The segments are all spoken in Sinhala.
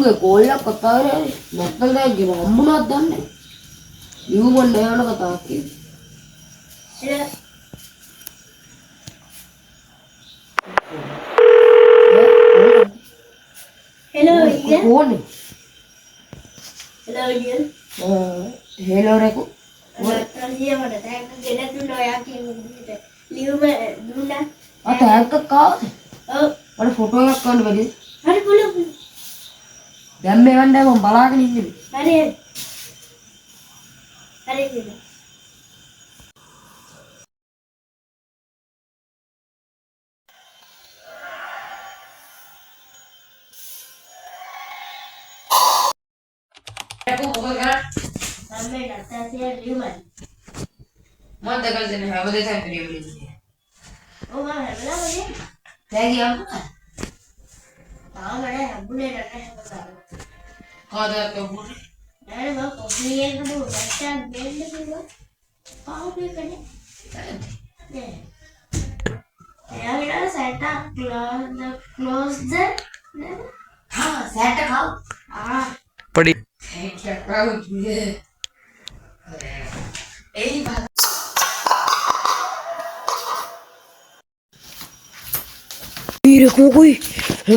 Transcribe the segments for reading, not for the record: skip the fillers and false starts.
රැකුගේ කෝල්ලක් කතා කරන්නේ නැත්තම් දැන් ගෙන හම්බුණාද දන්නේ ලියුමක් නෑ යන කතාවක් කියන්නේ Hello Ian. ඕනේ Hello Ian. හේලෝ රැකු Terima mata thank ගෙනත් දුන්නා ඔයා කියන විදිහට. ලියුම දුන්නා. ටැංක කාද ඔව්. මට ෆොටෝ එකක් ගන්න බැරිද හරි පුළුවන්. දැන් මේ වන්දේ මම බලාගෙන ඉන්නේ හරි. හරි කියලා. රැකු මොකද කරන්නේ තමයි නැත්නම් ලියුම. මම දැකලා දෙන්නේ හැමදේම පිළිවෙලින් ඔව් මම හැමදාම නේ. දැන් ගියාම තාම නෑ හම්බුනේ නැහැ හැමදාම. කාදාත් ඔබුනේ නෑ මම කොහේ යන්නද නැත්නම් දෙන්න කිව්වා. පාවුනේ කනේ. නෑ. එයාලා Santa close the हाँ Santa Claus पड़ी Santa Claus यही बात Mira como कोई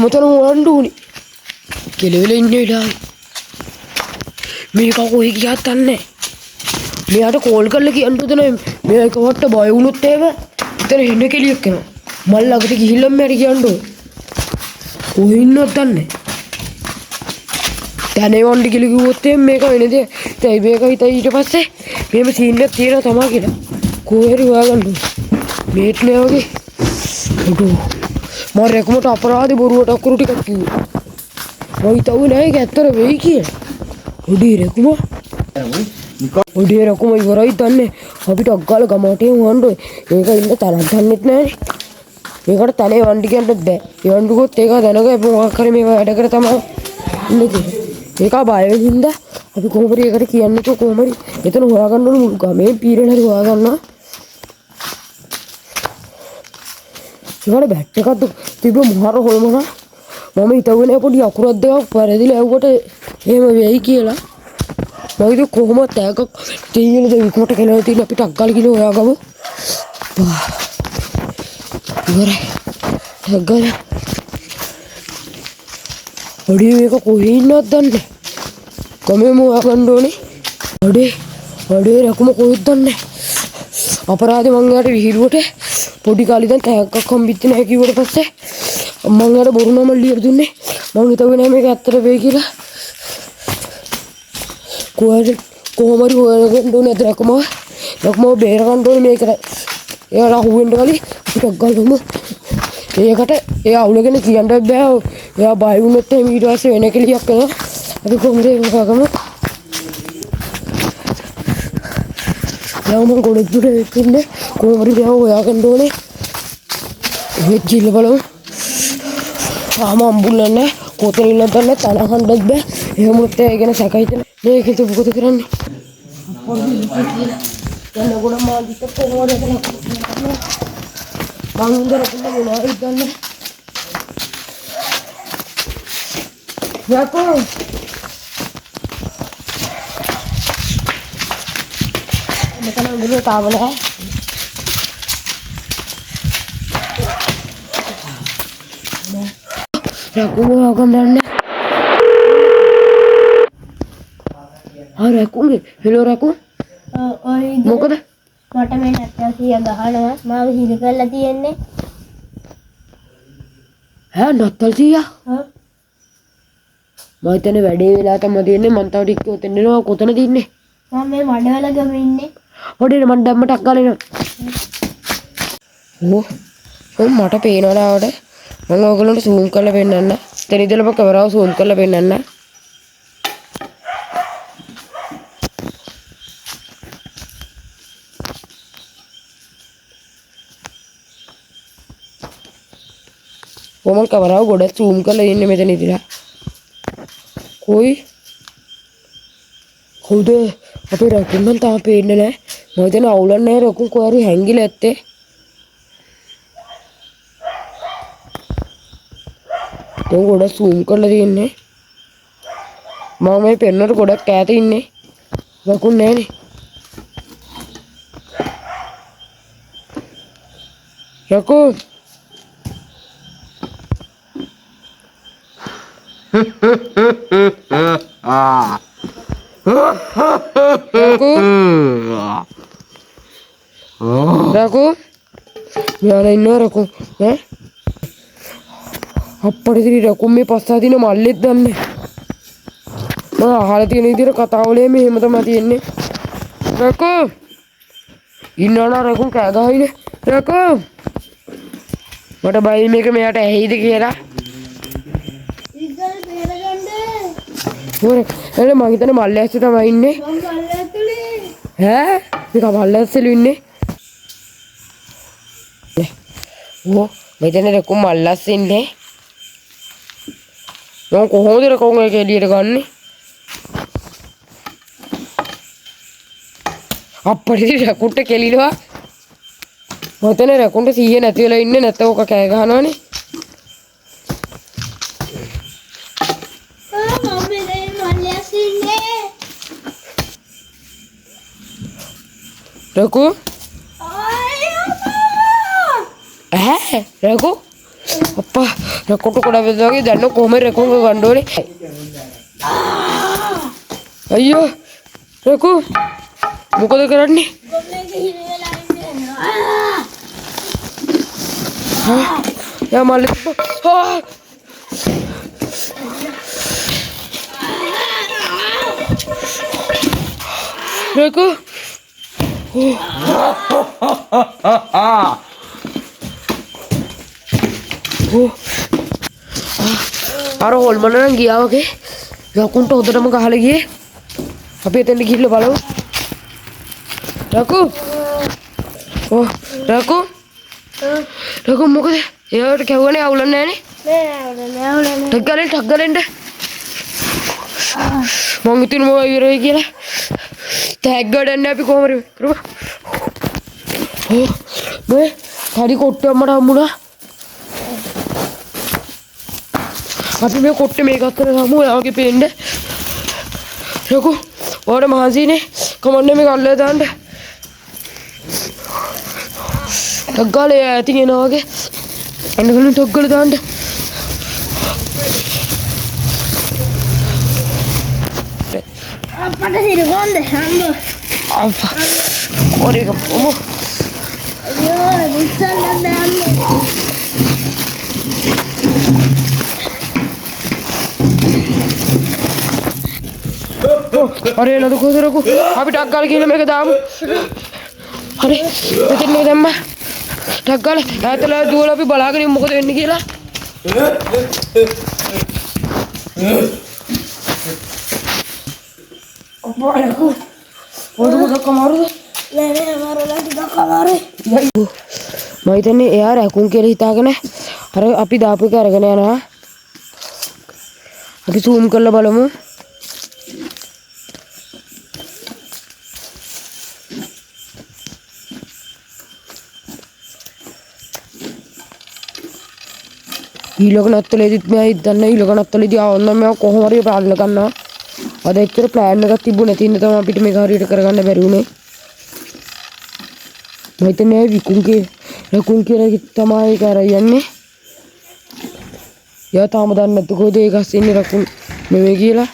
mataron a Andoni que le ven ने डाल මේක කොහේ ගියාත් දන්නේ මෙයාට කෝල් කරලා කියන්න උදේ මේක වට බය වුණොත් එහෙම එතන හෙන්න කෙලියක් එනවා මල් ළඟට ගිහිල්ලා මෙයාට කියන්න ඕන කොහේ ඉන්නවද දන්නේ දැනේ වන්දි කියලා කිව්වොත් එහෙම මේක වෙනද ඒයි මේක හිතයි ඊට පස්සේ මේම සීන් එකක් තියෙනවා තමයි කියලා කොහේ හොයාගන්න මේත් නෑ වගේ අඩෝ මම රැකුමට අපරාධ බොරුවට අකුරු ටිකක් කිව්වා මම හිතුවේ නෑ ඒක ඇත්තට වෙයි කියලා ඔඩි රකුම ඉවරයි දන්නේ අපිට අග්ගාල ගමට යන්න ඕනේ මේක ඉන්න තරක් ගන්නෙත් නෑනේ මේකට තනේ වන්ඩි කියන්නත් බෑ ඒ වන්ඩුකොත් ඒක දැනග මොකක් හරි මේ වැඩ කර තමයි ඉන්නේ කියලා ඒක බය වෙනින්ද අපි කොහොම හරි ඒකට කියන්නේ කොහොම හරි එතන හොයාගන්න ඕනේ මුළු ගමේ පීරෙන් හරි හොයාගන්නවා ඒකට බැට් එකක් තිබ්බ මොහර හොයමනා මම හිතුවේ පොඩි අකුරක් දෙකක් පෙරදිලා ඇව්වට එහෙම වෙයි කියලා මම හිතුවේ කොහොමද ටැග් එකක් තියෙන්නේ දෙවිකුමට කියලා තියෙන අපිට අක්කල් කිලෝ හොයාගමු ඉවරයි ටැග් එක ඔඩි මේක කොහේ ඉන්නවද දන්නේ කොමෙම හොයාගන්න ඕනේ ඔඩි රකුම කොහෙද දන්නේ අපරාධේ මං යාට විහිළුවට පොඩි කාලේ දැන් ටැග් එකක් හම්බෙච්ච නැහැ කිව්වට පස්සේ මං යාට බොරු නම ලියලා දුන්නේ මං හිතුවේ නෑ මේක ඇත්තට වෙයි කියලා කොහොම හරි හොයාගන්න ඕනේ අදරකම බේර ගන්න ඕනේ මේකට එයාලා හුවෙන්න කලින් අපිට ගල්මු ඒකට එයා අවුලගෙන කියන්න බෑ එයා බය වුණොත් එහෙම ඊට පස්සේ වෙන කෙලියක් කරනවා අපි කොහොමද ඒක කරගමු යාම ගොඩක් දුර ඉන්නේ කොහොම හරි එයා හොයාගන්න ඕනේ ඒ ජීල බලමු ආම අම්බුලන්නේ කොතන ඉන්නද දන්නේ තන හන්දත් බෑ එහෙම මුත් ඒ ගැන සැකයි හිතන මේක ඉතින් මොකද කරන්නේ පොඩි ඉතින් දැන් ගොඩ මාදිට කොහොමද කරන්නේ මං ඉඳලා කොහොමද මොනවද දන්නේ යකෝ මෙතන උඹේ තාවල යකෝ ගොඩන්නේ රැකුගේ හෙලෝ රැකු ඔය මොකද මට මේ නැත්නම් 100 ගහනවා මාව හිර කරලා තියෙන්නේ ඈ නත්තල් 100 ඔව් මම හිතන්නේ වැඩේ වෙලා තමයි තියෙන්නේ මං තව ටිකක් ඔතෙන් එනවා කොතනද ඉන්නේ මම මේ වඩවල ගම ඉන්නේ ඔඩේ මං දැම්මටක් ගාලා එනවා ඔව් මට පේනවා ආවට මම ඔයගොල්ලන්ට zoom කරලා පෙන්නන්න එතන ඉඳලා කැමරාව zoom කරලා පෙන්නන්න මම කවරාව ගොඩක් zoom කරලා ඉන්නේ මෙතන ඉඳලා කොයි හොද අපේ රකුන් නම් තාම පේන්නේ නැහැ මම හිතන්නේ අවුලක් නැහැ රකුන් කොහේ හරි හැංගිලා ඇත්තේ දැන් ගොඩක් zoom කරලා තියෙන්නේ මම මේ පෙන්නට ගොඩක් ඈත ඉන්නේ. රකුන් නැහනේ. රකුන් රකුන් මෙයාලා ඉන්නවා රකුන් ඈ අප්පට ඉතින් රකුන් මේ පස්සා දින මල්ලෙත් දන්නේ මම අහලා තියෙන විදිහට කතාවලේ මෙහෙම තමයි තියෙන්නේ රකුන් ඉන්නවනා රකුන් කෑ ගහයිනේ රකුන් මට බයි මේක මෙයාට ඇහිද කියලා ඉතින් බේරගන්න හොර එළ මං හිතන්නේ මල්ලේ ඇස්සේ තමයි ඉන්නේ මං කල්ල ඇතුලේ ඈ මේක මල්ලේ ඇස්සෙලු ඉන්නේ ඕ මෙතන රකුන් මල්ලස් ඉන්නේ මම කොහොමද රකුන් එක එළියට ගන්නේ අප්පටි රකුන්ට කෙලිනවා මොතන රකුන්ට 100 නැති වෙලා ඉන්නේ නැත්නම් ඔක කෑ ගහනවනේ රකු රකු අප්පා රකුන්ට කොඩ වෙදවගේ දැන් කොහමද රකුන්ව ගන්න ඕනේ අයියෝ රකු මොකද කරන්නේ යා මල්ලි රකු අර හොල්මන නම් ගියා වගේ රකුන්ට හොදටම ගහලා ගියේ අපි එතෙන්ට ගිහිල්ලා බලමු රකු රකු මොකද ඒවට කැවුවනේ අවුලන්නේ නැහනේ ටක් ගලෙන්ට මං හිතුවේ මොකද ඉවරයි කියලා ටැග් ගඩන්නේ අපි කොහමද කරමු මේ හරි කොට්ටේ අම්මට හම්බුණා අපි මේ කොට්ටේ මේක අතර ගමු ඔයාගේ පේන්න රකු ඔයාට මහන්සිනේ කමන්නේ මේක අල්ලලා දාන්න ටක් ගාලා ඇතින් එනවා වගේ එන්නකලු ටක් ගාලා දාන්න අපට සිරගොන්ද හම්බ අප්පා ඔරේක ඔමු අයියෝ විශ්සන්න දාන්නේ අරේ නඩු කොහොරකෝ අපි ටක් ගාලා කියලා මේක දාමු හරි මෙතන නේ දැම්මා ටක් ගාලා ඈතලා දුවලා අපි බලාගෙන ඉමු මොකද වෙන්නේ කියලා අප්පා ඔය මොකක් අමාරුද නෑ අමාරුලා ටිකක් අමාරුයි මම හිතන්නේ එයා රකුන් කියලා හිතාගෙන අර අපි දාපු එක අරගෙන යනවා අපි zoom කරලා බලමු ඊළඟ නත්තලේදිත් මම හිතන්නේ ඊළඟ නත්තලේදී ආවොත් මම කොහොම හරි පාලන කරනවා අද එච්චර ප්ලෑන් එකක් තිබුණ නැති ඉන්න තමයි අපිට මේක හරියට කරගන්න බැරි වුණේ මම හිතන්නේ විකුන්ගේ රකුන් කියලා තමයි ඒක අර යන්නේ යා තාම දන්නේ නැද්ද කොහෙද ඒක අස්සේ ඉන්නේ රකුන් නෙමෙයි කියලා